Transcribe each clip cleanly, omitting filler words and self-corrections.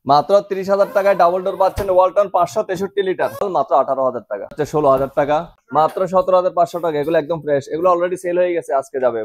মাত্র 30,000 টাকায় double door পাচ্ছেন ওয়ালটন 563 লিটার, মাত্র 18,000 টাকা। 16,000 টাকা, মাত্র 17,500 টাকা। এগুলো একদম ফ্রেশ, এগুলো অলরেডি সেল হয়ে গেছে, আজকে যাবে।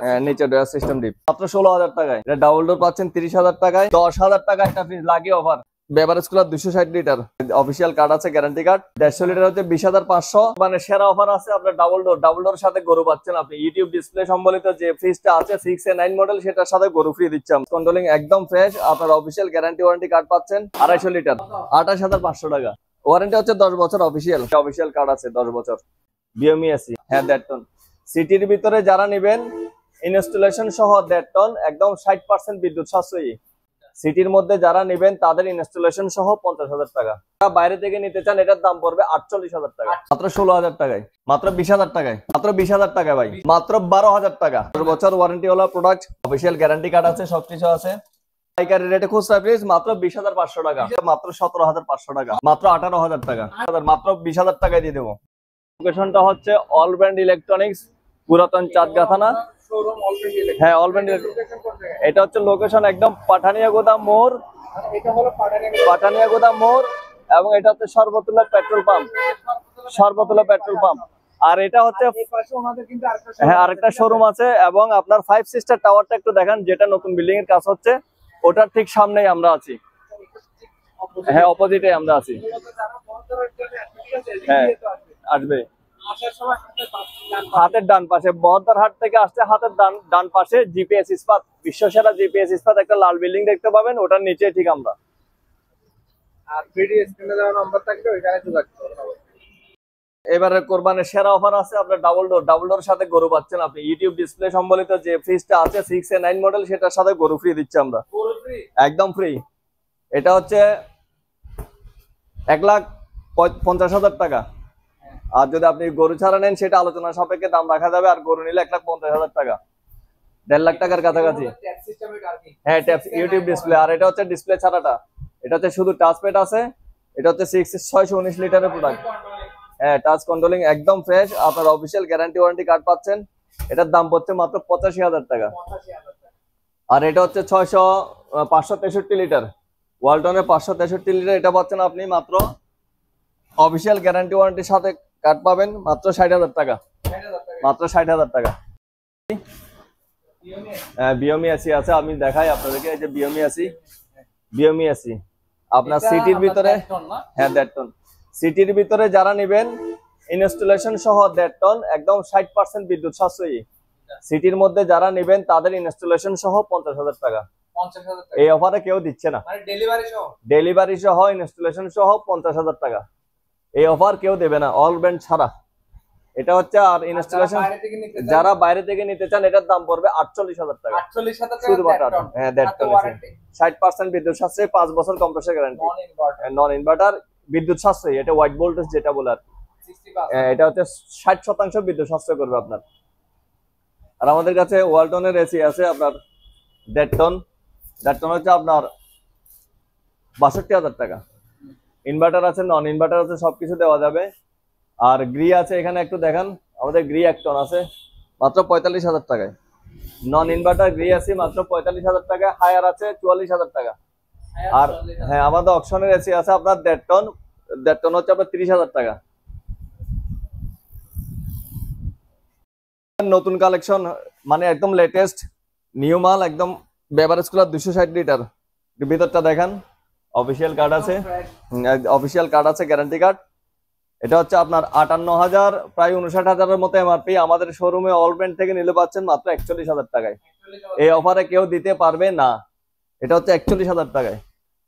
হ্যাঁ, নিচে ড্রয়ার সিস্টেম ডিপ, মাত্র 16,000 টাকায়। এটা ডাবল ডোর পাচ্ছেন 30,000 টাকায়। 10,000 টাকা একটা ফ্রিজ লাগিয়ে offer. Beverage cooler 260 litre, official card আছে, গ্যারান্টি কার্ড। 150 লিটার হচ্ছে 20,500। মানে সেরা অফার আছে আপনার। ডাবল ডোর সাথে গরু পাচ্ছেন আপনি। ইউটিউব ডিসপ্লে সম্বলিত যে ফ্রিজটা আছে 6A9 মডেল, সেটার সাথে গরু ফ্রি দিচ্ছি। কন্ট্রোলিং একদম ফ্রেশ। আপনার অফিসিয়াল গ্যারান্টি ওয়ারেন্টি কার্ড পাচ্ছেন। 250 লিটার, 28,500 টাকা। ওয়ারেন্টি হচ্ছে 10 বছর। অফিসিয়াল কার্ড আছে 10 বছর। বিএমই এসি, হ্যাঁ 1.5 টন। সিটির ভিতরে যারা নেবেন ইনস্টলেশন সহ 1.5 টন, একদম 60% বিদ্যুৎ সাশ্রয়ী। সিটির মধ্যে যারা নেবেন তাদের ইনস্টলেশন সহ 50,000 টাকা। বাইরে থেকে নিতে চান, এটার দাম পড়বে 48,000 টাকা। মাত্র 16,000 টাকায়, মাত্র 20,000 টাকায়, মাত্র 20,000 টাকা ভাই, মাত্র 12,000 টাকা। 10 বছর ওয়ারেন্টি হলো প্রোডাক্ট, অফিসিয়াল গ্যারান্টি কার্ড আছে, সবকিছু আছে। পাইকারি রেটে খুচরা প্রাইস মাত্র 20,500 টাকা, মাত্র 17,500 টাকা, মাত্র 18,000 টাকা, মাত্র 20,000 টাকায় দিয়ে দেবো। লোকেশনটা হচ্ছে অল ব্র্যান্ড ইলেকট্রনিক্স, পুরাতন চাঁদগাঁ। হ্যাঁ, অল ব্র্যান্ড। এটা হচ্ছে লোকেশন একদম পাঠানিয়া গোদাম মোড়, এবং এটা হচ্ছে সর্বতুল্লাহ পেট্রোল পাম্প। আর এটা হচ্ছে হ্যাঁ আরেকটা শোরুম আছে। এবং আপনার 5 সিস্টার টাওয়ারটা একটু দেখেন, যেটা নতুন বিল্ডিং এর কাজ হচ্ছে, ওটার ঠিক সামনেই আমরা আছি। হ্যাঁ, অপোজিটে আমরা আছি। হ্যাঁ, আসবে হাতের ডান পাশে, বহদ্দার হাট থেকে আসতে হাতের ডান পাশে জিপিএস ইস্পাত, বিশ্বসেরা জিপিএস ইস্পাত একটা লাল বিল্ডিং দেখতে পাবেন, ওটার নিচে ঠিক আমরা। আর ভিডিও স্ক্রিনে দেওয়া নাম্বার থাকবে, ওইখানে যোগাযোগ করুন। এবারে কোরবানির সেরা অফার আছে আপনার। ডাবল ডোর সাথে গরু পাচ্ছেন আপনি। ইউটিউব ডিসপ্লে সম্বলিত যে ফ্রিজটা আছে 6A9 মডেল, সেটার সাথে গরু ফ্রি দিচ্ছি আমরা, একদম ফ্রি। এটা হচ্ছে 1,50,000 টাকা। আর যদি আপনি গরু ছাড়া নেন, সেটা আলোচনা সাপেক্ষে দাম রাখা যাবে। আর গরু নিলে 1,50,000 টাকা, 1.5 লাখ টাকার কাছাকাছি। হ্যাঁ, ইউটিউব ডিসপ্লে। আর এটা হচ্ছে ডিসপ্লে ছাড়াটা, এটা হচ্ছে শুধু টাচ প্যাড আছে। এটা হচ্ছে 619 লিটারের প্রোডাক্ট। হ্যাঁ, টাচ কন্ট্রোলিং একদম ফ্রেশ। আপনার অফিসিয়াল গ্যারান্টি ওয়ারেন্টি কার্ড পাচ্ছেন। এটার দাম পড়ছে মাত্র 85,000 টাকা। আর এটা হচ্ছে 563 লিটার, ওয়ালটনের 563 লিটার। এটা পাচ্ছেন আপনি মাত্র অফিসিয়াল গ্যারান্টি ওয়ারেন্টির সাথে কার্ড পাবেন, মাত্র 60,000 টাকা, মাত্র 60,000 টাকা। বিএমই এসি আছে, আমি দেখাই আপনাদেরকে। এই যে বিএমই এসি আপনার সিটির ভিতরে, হ্যাঁ 1.5 টন। সিটির ভিতরে যারা নেবেন ইনস্টলেশন সহ 1.5 টন, একদম 60% বিদ্যুৎ সাশ্রয়ী। সিটির মধ্যে যারা নেবেন তাদের ইনস্টলেশন সহ 50,000 টাকা। এই অফারে কেউ দিচ্ছে না, ডেলিভারি সহ ইনস্টলেশন সহ 50,000 টাকা। এই অফার কেউ দেবে না, অল ব্র্যান্ড ছাড়া। এটা হচ্ছে। আর ইনস্টলেশন যারা বাইরে থেকে নিতে চান, এটার দাম পড়বে 48,000 টাকা, শুধুমাত্র। হ্যাঁ, 1.5 টন, 60% বিদ্যুৎ সাশ্রয়ী, 5 বছর কম্প্রেসর গ্যারান্টি, নন ইনভার্টার বিদ্যুৎ সাশ্রয়ী। এটা হোয়াইট ভোল্টেজ যেটা বলে আর কি। এটা হচ্ছে 60% বিদ্যুৎ সাশ্রয় করবে আপনার। আর আমাদের কাছে ওয়ালটনের এসি আছে আপনার 1.5 টন। 1.5 টন হচ্ছে আপনার 62,000 টাকা। ইনভার্টার আছে, নন ইনভার্টার আছে, সবকিছু দেওয়া যাবে। আর গ্রি আছে, এখানে একটু দেখান। আমাদের গ্রি 1 টন আছে মাত্র 45,000 টাকায়। নন ইনভার্টার গ্রি আছে মাত্র 45,000 টাকা। হায়ার আছে 44,000 টাকা। আর হ্যাঁ, আমাদের অপশনের এসি আছে আপনার 1.5 টন। 1.5 টন হচ্ছে আপনার 30,000 টাকা। নতুন কালেকশন, মানে একদম লেটেস্ট নিউ মাল, একদম বেভারেজ কুলার 260 লিটার। ভিতরটা দেখান, অফিসিয়াল কার্ড আছে, গ্যারান্টি কার্ড। এটা হচ্ছে আপনার 58,000, প্রায় 59,000-এর মতো এমআরপি। আমাদের শোরুমে অল ব্র্যান্ড থেকে নিলে পাচ্ছেন মাত্র 41,000 টাকায়। এই অফারে কেউ দিতে পারবে না। এটা হচ্ছে 41,000 টাকায়।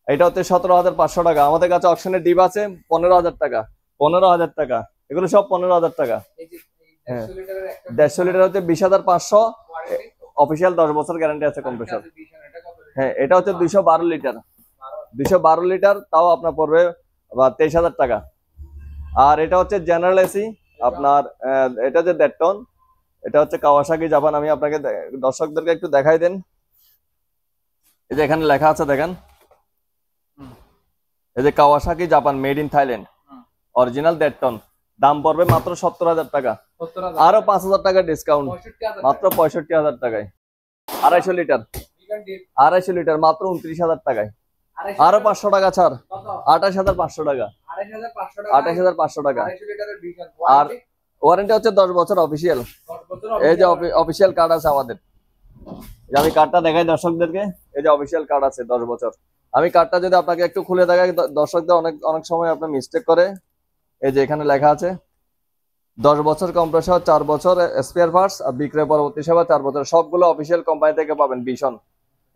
এটা হচ্ছে 17,500 টাকা। আমাদের কাছে অপশনের ডিপ আছে 15,000 টাকা, 15,000 টাকা। এগুলো সব 15,000 টাকা। হ্যাঁ, 150 লিটার হচ্ছে 20,500, অফিসিয়াল 10 বছর গ্যারান্টি আছে কম্প্রেসর। হ্যাঁ, এটা হচ্ছে 212 লিটার, 212 লিটার, তাও আপনার পড়বে 23,000 টাকা। আর এটা হচ্ছে জেনারেল এসি আপনার, এটা যে 1.5 টন। এটা হচ্ছে কাওয়াসাকি জাপান। আমি আপনাকে দর্শকদেরকে একটু দেখাই দেন। এই যে এখানে লেখা আছে দেখেন, এই যে Kawasaki Japan, made in Thailand, original 1.5 ton. দাম পড়বে মাত্র 70,000 টাকা, আরো 5,000 টাকা ডিসকাউন্ট, মাত্র 65,000 টাকায়। 250 লিটার, মাত্র 29,000 টাকায়। আরো 500 টাকা ছাড়, 28,500 টাকা, 28,500 টাকা। আর ওয়ারেন্টি হচ্ছে 10 বছর অফিসিয়াল। এই যে অফিসিয়াল কার্ড আছে আমাদের, আমি কার্ডটা দেখাই দর্শকদেরকে। এই যে অফিসিয়াল কার্ড আছে 10 বছর। আমি কার্ডটা যদি আপনাকে একটু খুলে দেখাই, দর্শকদের অনেক অনেক সময় আপনি মিস্টেক করে। এই যে এখানে লেখা আছে 10 বছর কম্প্রেসর, 4 বছর স্পেয়ার পার্টস আর বিক্রয় পরবর্তী সেবা 4 বছর, সবগুলো অফিসিয়াল কোম্পানি থেকে পাবেন। ভীষণ,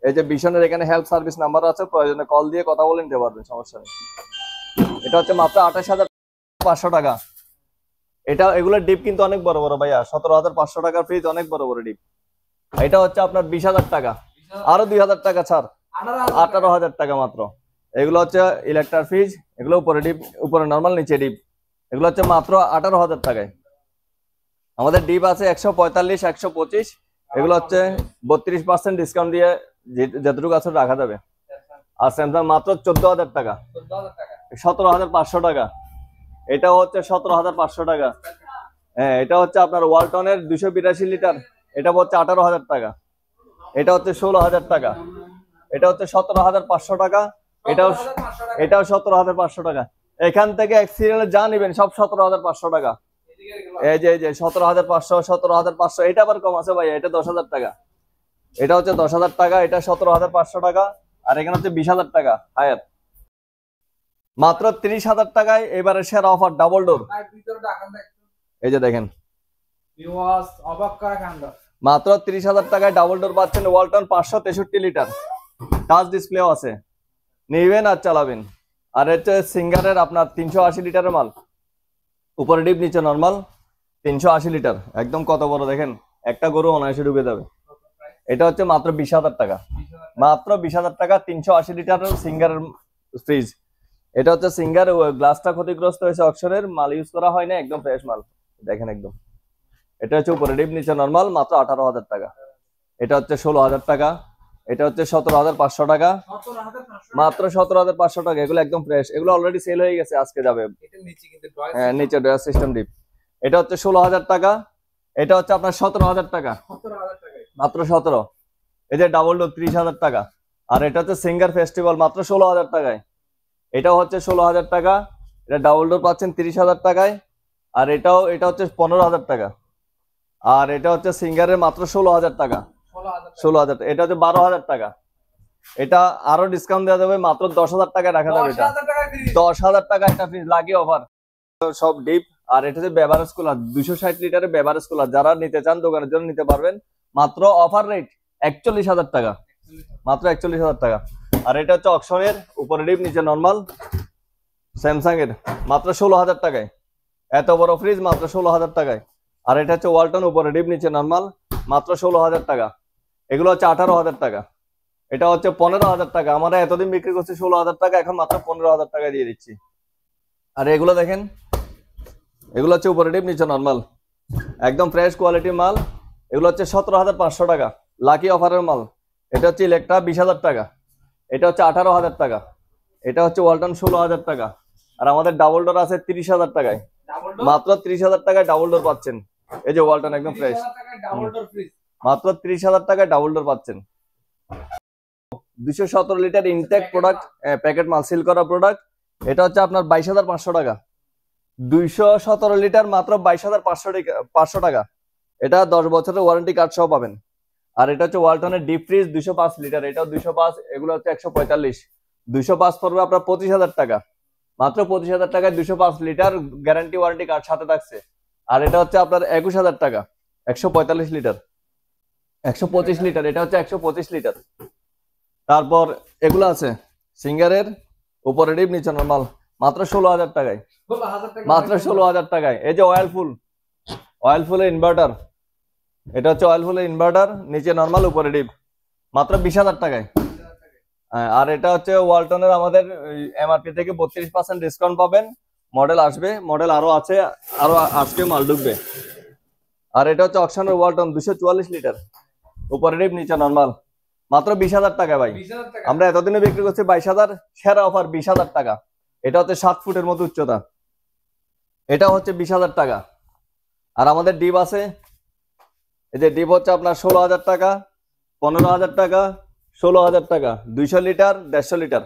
এই যে ভীষণের এখানে হেল্প সার্ভিস নাম্বার আছে, প্রয়োজনে কল দিয়ে কথা বলে নিতে পারবেন, সমস্যা নেই। এটা হচ্ছে মাত্র 28,500 টাকা। এটা এগুলোর ডিপ কিন্তু অনেক বড় বড় ভাইয়া, 17,500 টাকার ফ্রিজ, অনেক বড় বড় ডিপ। এটা হচ্ছে আপনার 20,000 টাকা, আরো 2,000 টাকা ছাড়, 18,000 টাকা মাত্র। এগুলো হচ্ছে ইলেকট্রিক ফ্রিজ, এগুলো উপরে ডিপ, উপরে নরমাল, নিচে ডিপ। এগুলো হচ্ছে মাত্র 18,000 টাকায়। আমাদের ডিপ আছে 145, 125, এগুলো হচ্ছে 32% ডিসকাউন্ট দিয়ে যতটুকু আছে রাখা যাবে। আর স্যামসাং মাত্র 14,000 টাকা, 17,500 টাকা। এটাও হচ্ছে 17,500 টাকা। হ্যাঁ, এটা হচ্ছে আপনার ওয়ালটনের 282 লিটার, এটা হচ্ছে 18,000 টাকা। এটা হচ্ছে 16,000 টাকা। এটা হচ্ছে 17,500 টাকা। এটাও 17,500 টাকা। এখান থেকে এক সিরিয়ালে যা নিবেন সব 17,500 টাকা। এই যে 17,500, 17,500। এটা আবার কম আছে ভাই, এটা 10,000 টাকা। এটা হচ্ছে 10,000 টাকা, এটা 17,500 টাকা। আর এখানে হচ্ছে 20,000 টাকা হায়ার। মাত্র 30,000 টাকায় এবারে সেরা অফার, ডাবল ডোর। এই যে দেখেন, মাত্র 30,000 টাকায় ডাবল ডোর পাচ্ছেন ওয়ালটন 563 লিটার, টাচ ডিসপ্লেও আছে, নিবেন আর চালাবেন। আর হচ্ছে সিঙ্গারের আপনার 380 লিটারের মাল, উপরে ডিপ নিচে নরমাল, 380 লিটার, একদম কত বড় দেখেন, একটা গরু অনায়াসে ঢুকে যাবে। এটা হচ্ছে মাত্র 20,000 টাকা, মাত্র 20,000 টাকা 380 লিটারের সিঙ্গারের ফ্রিজ। এটা হচ্ছে সিঙ্গার, গ্লাসটা ক্ষতিগ্রস্ত হয়েছে, অক্সরের মাল ইউজ করা হয় না, একদম ফ্রেশ মাল দেখেন একদম। এটা হচ্ছে উপরে ডিপ নিচে নরমাল, মাত্র 18,000 টাকা। এটা হচ্ছে 16,000 টাকা। এটা হচ্ছে 17,500 টাকা, মাত্র 17,500 টাকা। এগুলো একদম ফ্রেশ, এগুলো অলরেডি সেল হয়ে গেছে, আজকে যাবে। হ্যাঁ, নিচে ড্রয়ার সিস্টেম ডিপ। এটা হচ্ছে 16,000 টাকা। এটা হচ্ছে আপনার 17,000 টাকা, মাত্র 17। এই যে ডাবল ডোর 30,000 টাকা। আর এটা হচ্ছে সিঙ্গার ফেস্টিভ্যাল, মাত্র 16,000 টাকায়। এটাও হচ্ছে 16,000 টাকা। এটা ডাবল ডোর পাচ্ছেন 30,000 টাকায়। আর এটা হচ্ছে 15,000 টাকা। আর এটা হচ্ছে সিঙ্গারের মাত্র 16,000 টাকা, 16,000। এটা হচ্ছে 12,000 টাকা। এটা আরো ডিসকাউন্ট দেওয়া যাবে, মাত্র 10,000 টাকায় রাখা যাবে। এটা 10,000 টাকা একটা ফ্রিজ, লাগিয়ে অফার সব ডিপ। আর এটা হচ্ছে বেভারেজ কুলার, 260 লিটারের বেভারেজ কুলার, যারা নিতে চান দোকানের জন্য নিতে পারবেন, মাত্র অফার রেট 41,000 টাকা, মাত্র 41,000 টাকা। আর এটা হচ্ছে অক্সনের, উপরে ডিপ নিচে নরমাল, স্যামসাং এর, মাত্র 16,000 টাকায়। এত বড় ফ্রিজ মাত্র 16,000 টাকায়। আর এটা হচ্ছে ওয়ালটন, উপরে ডিপ নিচে নরমাল, মাত্র 16,000 টাকা। এগুলো হচ্ছে 18,000 টাকা। এটা হচ্ছে 15,000 টাকা। আমরা এতদিন বিক্রি করছি 16,000 টাকা, এখন মাত্র 15,000 টাকা দিয়ে দিচ্ছি। আর এগুলো দেখেন, এগুলো হচ্ছে উপরে ডিপ নিচে নরমাল, একদম ফ্রেশ কোয়ালিটির মাল। এগুলো হচ্ছে 17,500 টাকা, লাকি অফারের মাল। এটা হচ্ছে ইলেকট্রা 20,000 টাকা। এটা হচ্ছে 18,000 টাকা। এটা হচ্ছে ওয়ালটন 16,000 টাকা। আর আমাদের ডাবল ডোর আছে 30,000 টাকায়, মাত্র 30,000 টাকায় ডাবল ডোর পাচ্ছেন। এই যে ওয়ালটন একদম ফ্রেশ, মাত্র 30,000 টাকায় ডাবল ডোর পাচ্ছেন। 217 লিটার ইনটেক প্রোডাক্ট, প্যাকেট মাল, সিল করা প্রোডাক্ট। এটা হচ্ছে আপনার 22,500 টাকা। 217 লিটার মাত্র 22,500 টাকা। এটা 10 বছরের ওয়ারেন্টি কার্ড সহ পাবেন। আর এটা হচ্ছে ওয়ালটনের ডিপ ফ্রিজ 205 লিটার, এটাও 205, এগুলো হচ্ছে 145। 205 পড়বে আপনার 25,000 টাকা, মাত্র 25,000 টাকায় 205 লিটার, গ্যারান্টি ওয়ারেন্টি কার্ড সাথে থাকছে। আর এটা হচ্ছে আপনার 21,000 টাকা, 145 লিটার, 125 লিটার, এটা হচ্ছে 125 লিটার। তারপর এগুলো আছে সিঙ্গারের, উপরে ডিপ নিচে নরমাল, মাত্র 16,000 টাকায়, মাত্র 16,000 টাকায়। এই যে অয়েলফুলের ইনভার্টার, এটা হচ্ছে অয়েলফুলের ইনভার্টার, নিচে নরমাল উপরে ডিপ, মাত্র 20,000 টাকায়। আর এটা হচ্ছে ওয়ালটনের, আমাদের এমআরপি থেকে 32% ডিসকাউন্ট পাবেন। মডেল আসবে, মডেল আরো আছে, আরো আজকে মাল ঢুকবে। আর এটা হচ্ছে অকশনের ওয়ালটন 244 লিটার, উপরে ডিপ নিচে নরমাল, মাত্র 20,000 টাকা ভাই। আমরা এতদিনে বিক্রি করছি 22,000, সেরা অফার 20,000 টাকা। এটা হচ্ছে 7 ফুটের মতো উচ্চতা, এটা হচ্ছে 20,000 টাকা। আর আমাদের ডিপ আছে, এই যে ডিপ হচ্ছে আপনার 16,000 টাকা, 15,000 টাকা, 16,000 টাকা, 200 লিটার, 150 লিটার,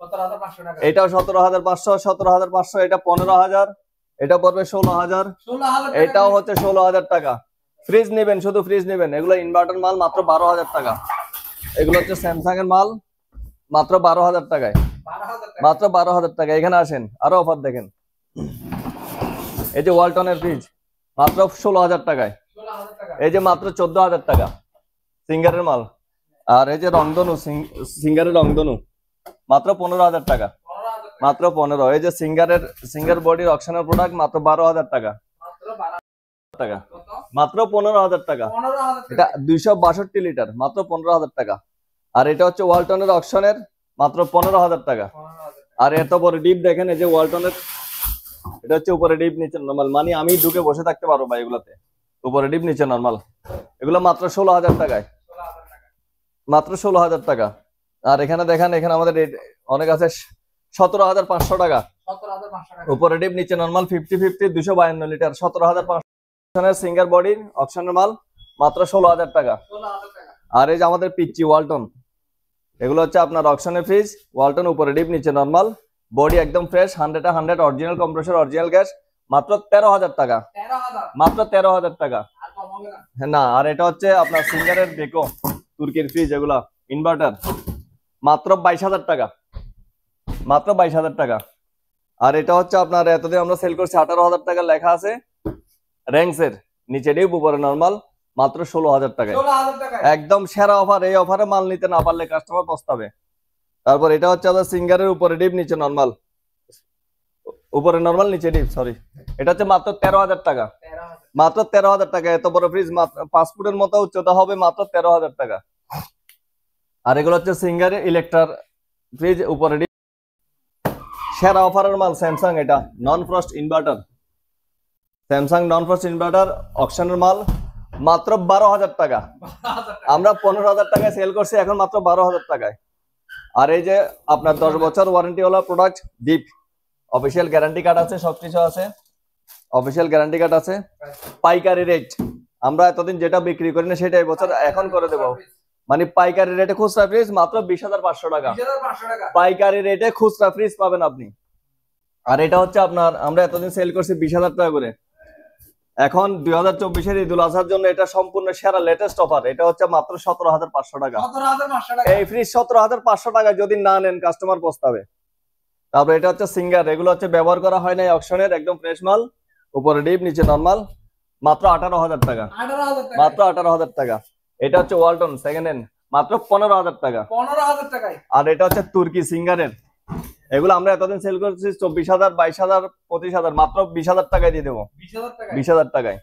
17,500 টাকা। এটাও 17,500, 17,500, এটা 15,000, এটা পড়বে 16,000, এটাও হচ্ছে 16,000 টাকা। ফ্রিজ নেবেন, শুধু ফ্রিজ নেবেন, এগুলো ইনভার্টার মাল মাত্র 12,000 টাকা। এগুলো হচ্ছে স্যামসাং এর মাল মাত্র 12,000 টাকায়, 12,000 টাকা। মাত্র 12,000 টাকা। এখানে আসেন, আরো অফার দেখেন। এই যে ওয়ালটনের ফ্রিজ মাত্র 16,000 টাকায়। 16,000 টাকা। এই যে মাত্র 14,000 টাকা সিঙ্গারের মাল। আর এই যে রংধনু, সিঙ্গারের রংধনু মাত্র 15,000 টাকা, 15,000 টাকা। মাত্র 15। এই যে সিঙ্গার বডির অকশনের প্রোডাক্ট মাত্র 12,000 টাকা, মাত্র 12,000 টাকা কত? মাত্র 15,000 টাকা। 15,000 এটা টাকা। 262 লিটার, মাত্র 15,000 টাকা। আর এটা হচ্ছে ওয়ালটনের অকশনের মাত্র 15,000 টাকা। 15,000 টাকা। আর এত বড় ডিপ দেখেন, এই যে ওয়ালটনের, এটা হচ্ছে উপরে ডিপ নিচে নরমাল, মানে আমি ঢুকে বসে থাকতে পারবো ভাই এগুলোতে। উপরে ডিপ নিচে নরমাল, এগুলো মাত্র 16,000 টাকায়, 16,000 টাকা। মাত্র 16,000 টাকা। আর এখানে দেখেন, এখানে আমাদের অনেক আছে 17,500 টাকা। 17,500 টাকা। উপরে ডিপ নিচে নরমাল 50-50 252 লিটার, 17,500 সিঙ্গার বডির অকশনের মাল মাত্র 16,000 টাকা। 16,000 টাকা। আর এই যে আমাদের পিচ্চি ওয়ালটন, এগুলো হচ্ছে আপনার অকশনের ফ্রিজ ওয়ালটন, উপরে ডিপ নিচে নরমাল, বডি একদম fresh, 100 original compressor, original gas, মাত্র 13,000 টাকা, 13,000। মাত্র 13,000 টাকা। আর কম হবে না? না, আর এটা হচ্ছে আপনার সিঙ্গারের বেকো তুর্কির ফ্রিজ, এগুলা ইনভার্টার মাত্র 22,000 টাকা, মাত্র 22,000 টাকা। আর এটা হচ্ছে আপনার এতদিন আমরা সেল করছি 18,000 টাকা লেখা আছে র্যাঙ্কসের, নিচে ডিপ উপরে নরমাল, মাত্র 16,000 টাকায়। 16,000 টাকায়। একদম সেরা অফার। এই অফারে মাল নিতে না পারলে কাস্টমার পস্তাবে। তারপর এটা হচ্ছে আপনার সিঙ্গারের উপরে ডিপ নিচে নরমাল, উপরে নরমাল নিচে ডিপ, সরি, এটা হচ্ছে মাত্র 13,000 টাকা, 13,000। মাত্র 13,000 টাকা। এত বড় ফ্রিজ, 5 ফুটের মতো উচ্চতা হবে, মাত্র 13,000 টাকা। আর এগুলো হচ্ছে সিঙ্গারের ইলেকট্রার ফ্রিজ, উপরে ডিপ, সেরা অফারের মাল স্যামসাং। এটা non frost inverter, Samsung non frost inverter অকশনের মাল মাত্র 12,000 টাকা। 12,000 টাকা। আমরা 15,000 টাকায় সেল করছি, এখন মাত্র 12,000 টাকায়। আর এই যে আপনার 10 বছর ওয়ারেন্টি ওয়ালা product deep, official guarantee card আছে, সবকিছু আছে, অফিসিয়াল গ্যারান্টি কার্ড আছে। পাইকারি রেট আমরা এতদিন যেটা বিক্রি করি না সেটা এই বছর এখন করে দেবো, মানে পাইকারি রেটে খুচরা ফ্রিজ মাত্র 20,500 টাকা, 20,500 টাকা। পাইকারি রেটে খুচরা ফ্রিজ পাবেন আপনি। আর এটা হচ্ছে আপনার, আমরা এতদিন সেল করছি 20,000 টাকা করে, এখন 2024-এর ঈদুল আজহার জন্য এটা সম্পূর্ণ সেরা লেটেস্ট অফার। এটা হচ্ছে মাত্র 17,500 টাকা। 17,500 টাকা। এই ফ্রিজ 17,500 টাকা যদি না নেন কাস্টমার পস্তাবে। তারপর এটা হচ্ছে সিঙ্গার, এগুলো হচ্ছে ব্যবহার করা হয় না, অকশনের একদম ফ্রেশ মাল, উপরে ডিপ নিচে নরমাল, মাত্র 18,000 টাকা, 18,000 টাকা। মাত্র 18,000 টাকা। এটা হচ্ছে ওয়ালটন সেকেন্ড হ্যান্ড, মাত্র 15,000 টাকা। 15,000 টাকায়। আর এটা হচ্ছে তুর্কি সিঙ্গারের, এগুলো আমরা এতদিন সেল করছি 24,000, 22,000, 25,000, মাত্র 20,000 টাকায় দিয়ে দেবো, 20,000 টাকায়। 20,000 টাকায়।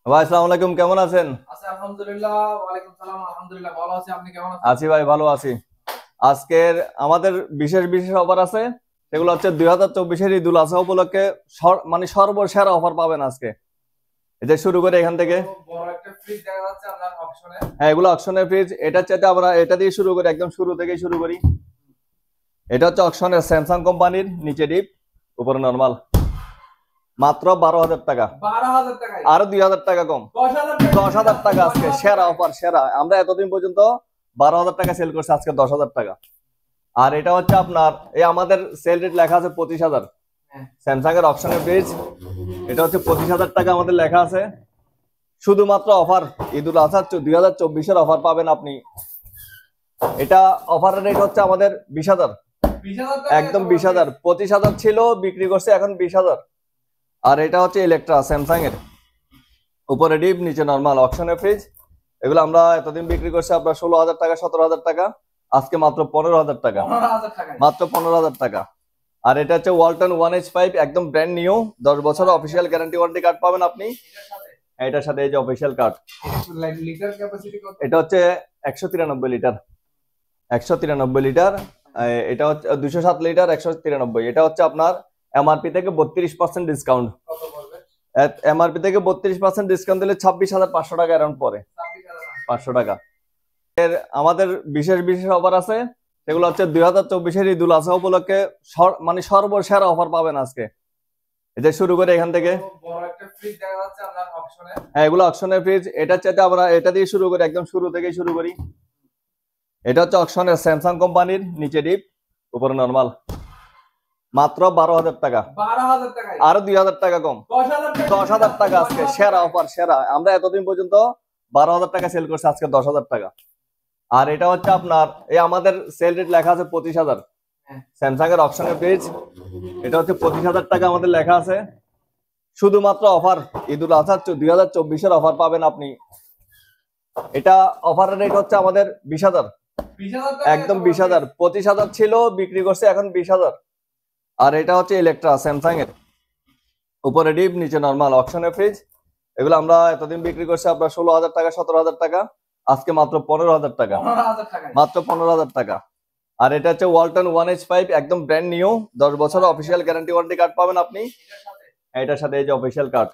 ভাই আসসালামু আলাইকুম, কেমন আছেন? আচ্ছা, আলহামদুলিল্লাহ। ওয়ালাইকুম সালাম। আলহামদুলিল্লাহ ভালো আছি, আপনি কেমন আছেন? আছি ভাই, ভালো আছি। আজকের আমাদের বিশেষ বিশেষ অফার আছে, সেগুলো হচ্ছে 2024-এর ঈদুল আজহা উপলক্ষে মানে সর্বসেরা অফার পাবেন আজকে। এটা শুরু করে এখান থেকে, বড় একটা ফ্রিজ দেখা যাচ্ছে আপনার অপশনে। হ্যাঁ এগুলো অকশনের ফ্রিজ। এটা চাইতে আমরা এটা দিয়ে শুরু করি, একদম শুরু থেকেই শুরু করি। এটা হচ্ছে অকশনের স্যামসাং কোম্পানির, নিচে ডিপ উপরে নরমাল, মাত্র 12,000 টাকা, 12,000 টাকায়। আরো 2,000 টাকা কম, 10,000 টাকা। 10,000 টাকা আজকে সেরা অফার, সেরা। আমরা এতদিন পর্যন্ত 12,000 টাকা সেল করছি, আজকে 10,000 টাকা। আর এটা হচ্ছে আপনার, এই আমাদের সেল রেট লেখা আছে 25,000, হ্যাঁ। স্যামসাং এর অপশনের ফ্রিজ, এটা হচ্ছে 25,000 টাকা আমাদের লেখা আছে। শুধুমাত্র অফার ঈদুল আজহা 2024-এর অফার পাবেন আপনি। এটা অফারের রেট হচ্ছে আমাদের 20,000, 20,000 টাকা। একদম 20,000। 25,000 ছিল, বিক্রি করছে এখন 20,000। আর এটা হচ্ছে ইলেকট্রা স্যামসাং এর, উপরে ডিপ নিচে নরমাল অকশনের ফ্রিজ, এগুলো আমরা এতদিন বিক্রি করছি আপনার 16,000 টাকা, 17,000 টাকা, আজকে মাত্র 15,000 টাকা, 15,000 টাকায়। মাত্র 15,000 টাকা। আর এটা হচ্ছে ওয়ালটন 1H5, একদম ব্র্যান্ড নিউ, 10 বছর অফিসিয়াল গ্যারান্টি ওয়ারেন্টি কার্ড পাবেন আপনি। এটার সাথে এটার সাথে এই যে অফিসিয়াল কার্ড। লিটার ক্যাপাসিটি কত? এটা হচ্ছে 193 লিটার, 193 লিটার। এটা হচ্ছে 207 লিটার, 193। এটা হচ্ছে আপনার এমআরপি থেকে 32% ডিসকাউন্ট, কত বলবেন? এমআরপি থেকে 32% ডিসকাউন্ট দিলে 26,500 টাকা অ্যারাউন্ড পড়ে, 500 টাকা। এর আমাদের বিশেষ বিশেষ অফার আছে, সেগুলো হচ্ছে 2024-এর ঈদুল আজহা উপলক্ষে মানে সর্বসেরা অফার পাবেন আজকে। এটা শুরু করে এখান থেকে, বড় একটা ফ্রিজ দেখা যাচ্ছে আপনার অপশনে। হ্যাঁ এগুলো অকশনের ফ্রিজ। এটা চাইতে আমরা এটা দিয়ে শুরু করি, একদম শুরু থেকেই শুরু করি। এটা হচ্ছে অকশনের স্যামসাং কোম্পানির, নিচে ডিপ উপরে নরমাল মাত্র 12,000 টাকা, 12,000 টাকায় আরো 2,000 টাকা কম, 10,000 টাকা, 10,000 টাকা আজকে সেরা অফার, সেরা। আমরা এতদিন পর্যন্ত 12,000 টাকা সেল করছি, আজকে 10,000 টাকা। আর এটা হচ্ছে আপনার এই আমাদের সেল রেট লেখা আছে 25,000, স্যামসাং এর অপশনের পেজ, এটা হচ্ছে 25,000 টাকা আমাদের লেখা আছে। শুধুমাত্র অফার ঈদুল আজহা 2024-এর অফার পাবেন আপনি। এটা অফারের রেট হচ্ছে আমাদের 20,000, 20,000 টাকা একদম 20,000। 25,000 ছিল, বিক্রি করছে এখন 20,000। আর এটা হচ্ছে ইলেকট্রা স্যামসাং এর, উপরে ডিপ নিচে নরমাল অপশনের ফ্রিজ। এগুলো আমরা এতদিন বিক্রি করছি আপনার 16,000 টাকা 17,000 টাকা, আজকে মাত্র 15,000 টাকা, 15,000 টাকায় মাত্র 15,000 টাকা। আর এটা হচ্ছে ওয়ালটন 1H5 একদম ব্র্যান্ড নিউ, 10 বছরের অফিসিয়াল গ্যারান্টি ওয়ারেন্টি কার্ড পাবেন আপনি। এটার সাথে এটার সাথে এই যে অফিসিয়াল কার্ড।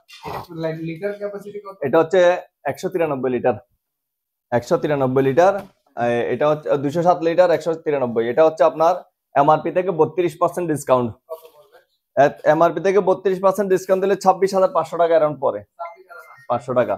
লিটার ক্যাপাসিটি কত? এটা হচ্ছে 193 লিটার, 193 লিটার। এটা হচ্ছে 207 লিটার 193। এটা হচ্ছে আপনার এমআরপি থেকে 32% ডিসকাউন্ট, কত বলবে? এমআরপি থেকে 32% ডিসকাউন্ট দিলে 26,500 টাকা অ্যারাউন্ড পরে, 26,000 500 টাকা।